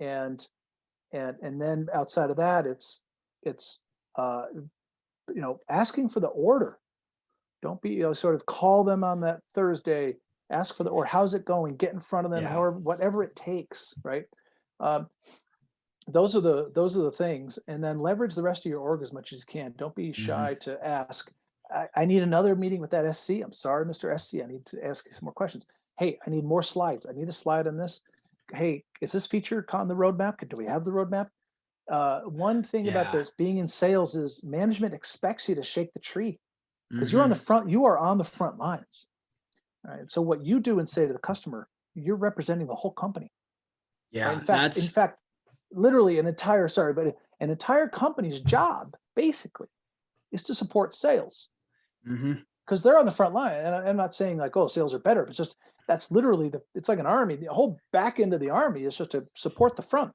and then outside of that, it's asking for the order. Don't be, sort of call them on that Thursday, ask for the, or how's it going? Get in front of them, however, whatever it takes, right? Those are the things, and then leverage the rest of your org as much as you can. Don't be shy to ask. I need another meeting with that SC. I'm sorry, Mr. SC. I need to ask you some more questions. Hey, I need more slides. I need a slide on this. Hey, is this feature on the roadmap? Do we have the roadmap? One thing about this being in sales is management expects you to shake the tree, because you're on the front. You are on the front lines. All right. So what you do and say to the customer, you're representing the whole company. Yeah. Right? In fact, literally an entire company's job basically is to support sales, because they're on the front line. And I'm not saying like, oh, sales are better, but just that's literally it's like an army. The whole back end of the army is just to support the front.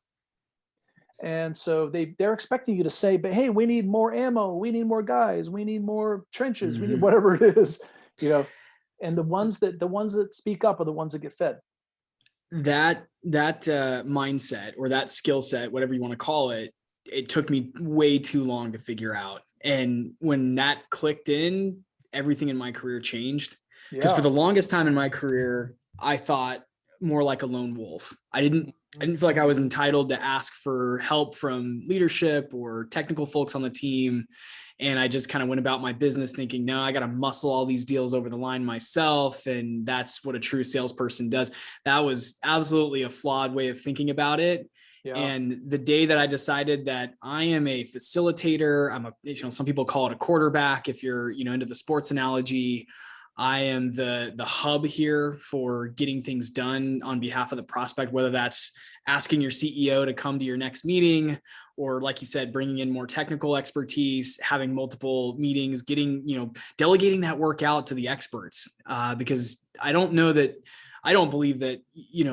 And so they're expecting you to say, but hey, we need more ammo, we need more guys, we need more trenches, we need whatever it is, and the ones that speak up are the ones that get fed. That mindset, or that skill set, whatever you want to call it, it took me way too long to figure out. And when that clicked in, everything in my career changed. Because for the longest time in my career, I thought more like a lone wolf. I didn't feel like I was entitled to ask for help from leadership or technical folks on the team. And I just kind of went about my business thinking, no, I got to muscle all these deals over the line myself. And that's what a true salesperson does. That was absolutely a flawed way of thinking about it. Yeah. And the day that I decided that I am a facilitator, some people call it a quarterback. If you're, into the sports analogy, I am the hub here for getting things done on behalf of the prospect, whether that's asking your CEO to come to your next meeting, or like you said, bringing in more technical expertise, having multiple meetings, getting, delegating that work out to the experts. Because I don't know that I don't believe that,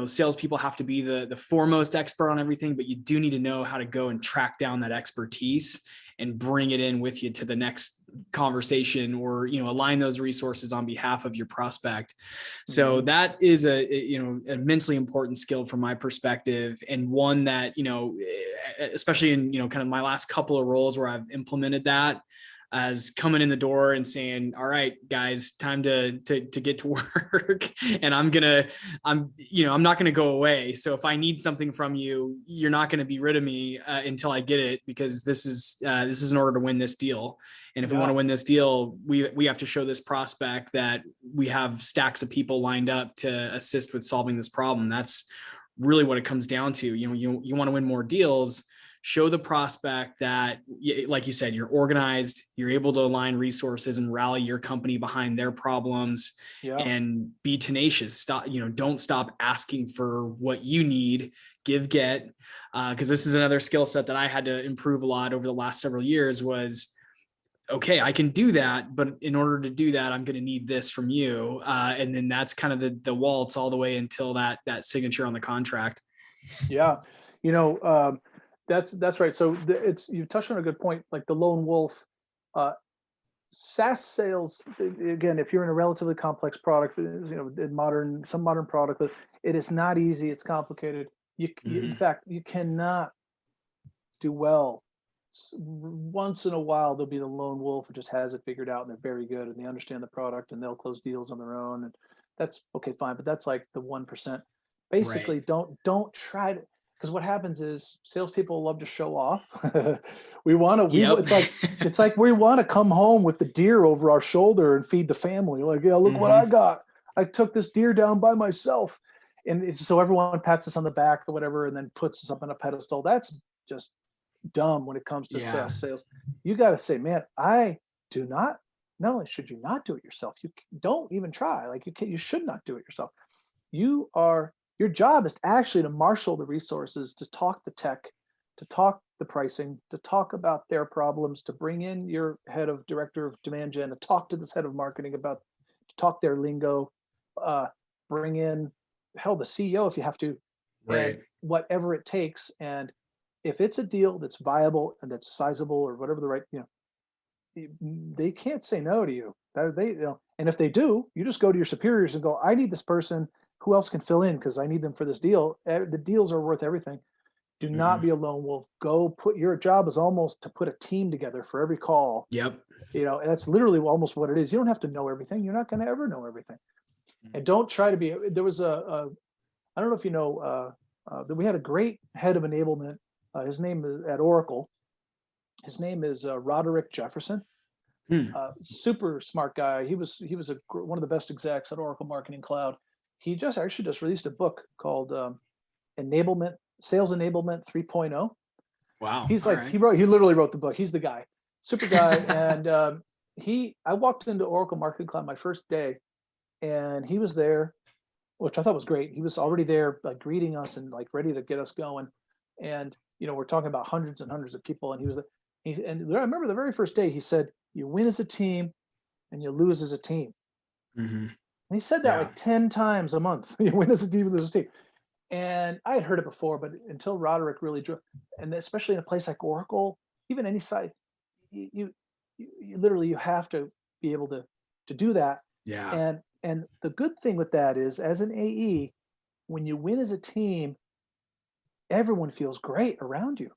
salespeople have to be the foremost expert on everything, but you do need to know how to go and track down that expertise and bring it in with you to the next conversation, or, align those resources on behalf of your prospect. So that is an immensely important skill from my perspective. And one that, especially in, kind of my last couple of roles where I've implemented that, as coming in the door and saying, all right, guys, time to get to work. And I'm not going to go away. So if I need something from you, you're not going to be rid of me until I get it, because this is in order to win this deal. And if we want to win this deal, we have to show this prospect that we have stacks of people lined up to assist with solving this problem. That's really what it comes down to. You want to win more deals. Show the prospect that, like you said, you're organized, you're able to align resources and rally your company behind their problems, and be tenacious. Don't stop asking for what you need, get, because this is another skill set that I had to improve a lot over the last several years was, okay, I can do that, but in order to do that, I'm going to need this from you. And then that's kind of the waltz all the way until that signature on the contract. Yeah. That's right. So you touched on a good point, like the lone wolf. SaaS sales, again, if you're in a relatively complex product, some modern product, but it is not easy. It's complicated. In fact, you cannot do well. Once in a while, there'll be the lone wolf who just has it figured out, and they're very good, and they understand the product, and they'll close deals on their own, and that's okay, fine. But that's like the 1%. Basically, don't try to. Because what happens is salespeople love to show off. It's like we want to come home with the deer over our shoulder and feed the family. Like, yeah, look what I got. I took this deer down by myself. And so everyone pats us on the back or whatever, and then puts us up on a pedestal. That's just dumb when it comes to SaaS sales. You got to say, man, I do not. Not only should you not do it yourself, you don't even try. Like you should not do it yourself. Your job is actually to marshal the resources, to talk the tech, to talk the pricing, to talk about their problems, to bring in your director of demand gen, to talk to this head of marketing to talk their lingo, bring in the CEO if you have to, and whatever it takes. And if it's a deal that's viable and that's sizable or whatever the right, they can't say no to you. And if they do, you just go to your superiors and go, I need this person. Who else can fill in? Because I need them for this deal. The deals are worth everything. Do not be a lone wolf. Your job is almost to put a team together for every call. Yep. That's literally almost what it is. You don't have to know everything. You're not going to ever know everything. And don't try to be, there was I don't know if you know, that we had a great head of enablement. His name is at Oracle. His name is Roderick Jefferson. Super smart guy. He was one of the best execs at Oracle Marketing Cloud. He just released a book called Sales Enablement 3.0. Wow. He's like, he literally wrote the book. He's the guy, super guy. And I walked into Oracle Marketing Cloud my first day, and he was there, which I thought was great. He was already there, like greeting us and like ready to get us going. And, we're talking about hundreds and hundreds of people. And and I remember the very first day he said, you win as a team and you lose as a team. And he said that like 10 times a month. You win as a team, lose as a team. And I had heard it before, but until Roderick really drew, and especially in a place like Oracle, even any site, you literally, you have to be able to do that. Yeah. And the good thing with that is, as an AE, when you win as a team, everyone feels great around you.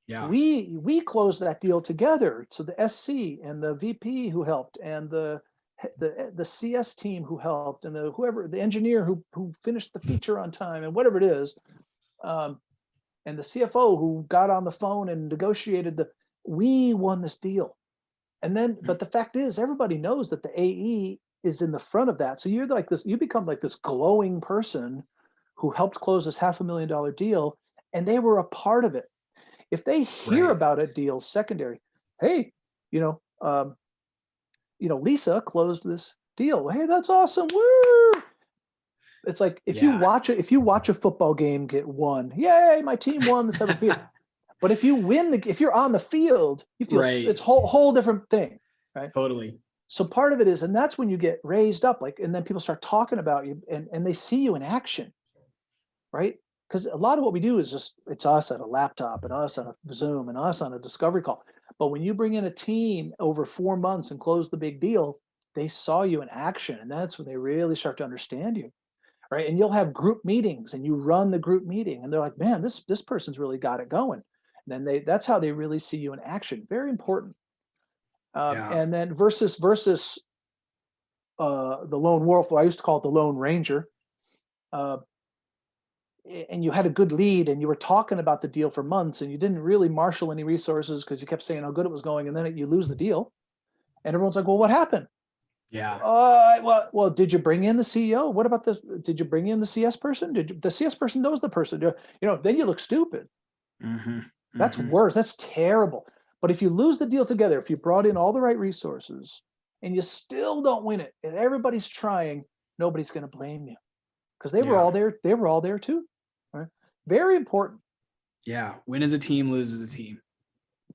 Yeah. We closed that deal together. So the SC and the VP who helped, and the CS team who helped, and the engineer who finished the feature on time, and whatever it is, and the CFO who got on the phone and negotiated we won this deal. And then, but the fact is, everybody knows that the AE is in the front of that. So you become like this glowing person who helped close this $500,000 deal, and they were a part of it. If they hear about a deal secondary, hey, Lisa closed this deal. Hey, that's awesome. Woo! It's like if you watch a football game get won, yay, my team won. Let's have a beer. But if you win if you're on the field, you feel it's whole different thing, right? Totally. So part of it is, and that's when you get raised up, like, and then people start talking about you and they see you in action, right? Because a lot of what we do is just, it's us at a laptop and us on a Zoom and us on a discovery call. But when you bring in a team over 4 months and close the big deal, they saw you in action. And that's when they really start to understand you, right? And you'll have group meetings and you run the group meeting and they're like, man, this person's really got it going. And then that's how they really see you in action. Very important. Yeah. And then versus the lone wolf, or I used to call it the lone ranger. Uh, and you had a good lead and you were talking about the deal for months and you didn't really marshal any resources because you kept saying how good it was going, and then you lose the deal and everyone's like, well, what happened? Yeah. Well, did you bring in the CEO? What about did you bring in the CS person? The CS person knows the person? Then you look stupid. Mm-hmm. That's worse. That's terrible. But if you lose the deal together, if you brought in all the right resources and you still don't win it and everybody's trying, nobody's going to blame you because they were all there. They were all there too. Right? Very important. Yeah. Win as a team, lose as a team.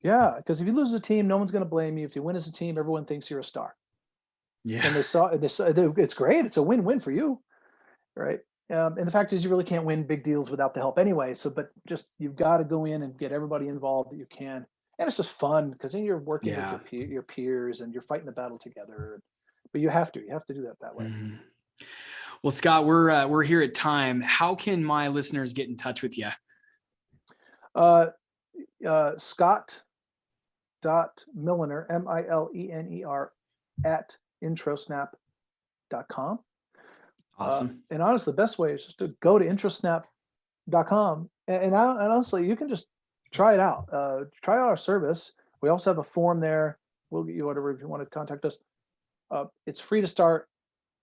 Yeah. Because if you lose as a team, no one's going to blame you. If you win as a team, everyone thinks you're a star. Yeah. And it's great. It's a win-win for you. Right. And the fact is you really can't win big deals without the help anyway. So, but just, you've got to go in and get everybody involved that you can. And it's just fun because then you're working with your peers and you're fighting the battle together. But you have to do that way. Mm-hmm. Well, Scott, we're here at time. How can my listeners get in touch with you? Scott.Milener, Milener at IntroSnap.com. Awesome. And honestly, the best way is just to go to IntroSnap.com and honestly, you can just try it out. Try out our service. We also have a form there. We'll get you whatever if you want to contact us. It's free to start.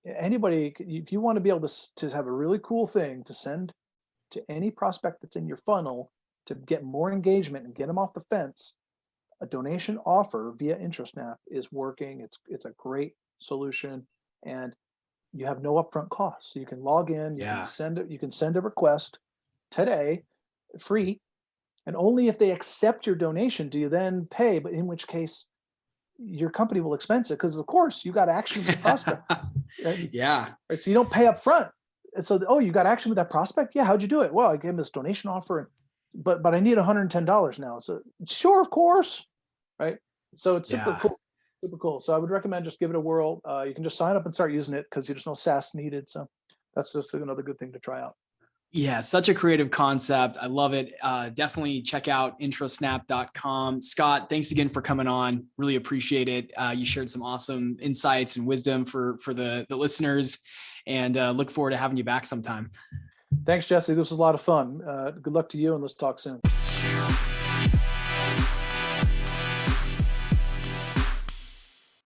Anybody, if you want to be able to have a really cool thing to send to any prospect that's in your funnel to get more engagement and get them off the fence, a donation offer via IntroSnap is working. It's a great solution, and you have no upfront costs. So you can log in, you can send a request today, free, and only if they accept your donation do you then pay. But in which case, your company will expense it because, of course, you got action with the prospect. Right? Yeah. Right? So you don't pay up front. And so, you got action with that prospect? Yeah. How'd you do it? Well, I gave him this donation offer, but I need $110 now. So sure, of course. Right. So it's super cool. Super cool. So I would recommend just give it a whirl. You can just sign up and start using it because there's no SaaS needed. So that's just another good thing to try out. Yeah, such a creative concept. I love it. Definitely check out introsnap.com. Scott, thanks again for coming on. Really appreciate it. You shared some awesome insights and wisdom for the listeners, and look forward to having you back sometime. Thanks, Jesse. This was a lot of fun. Good luck to you, and let's talk soon.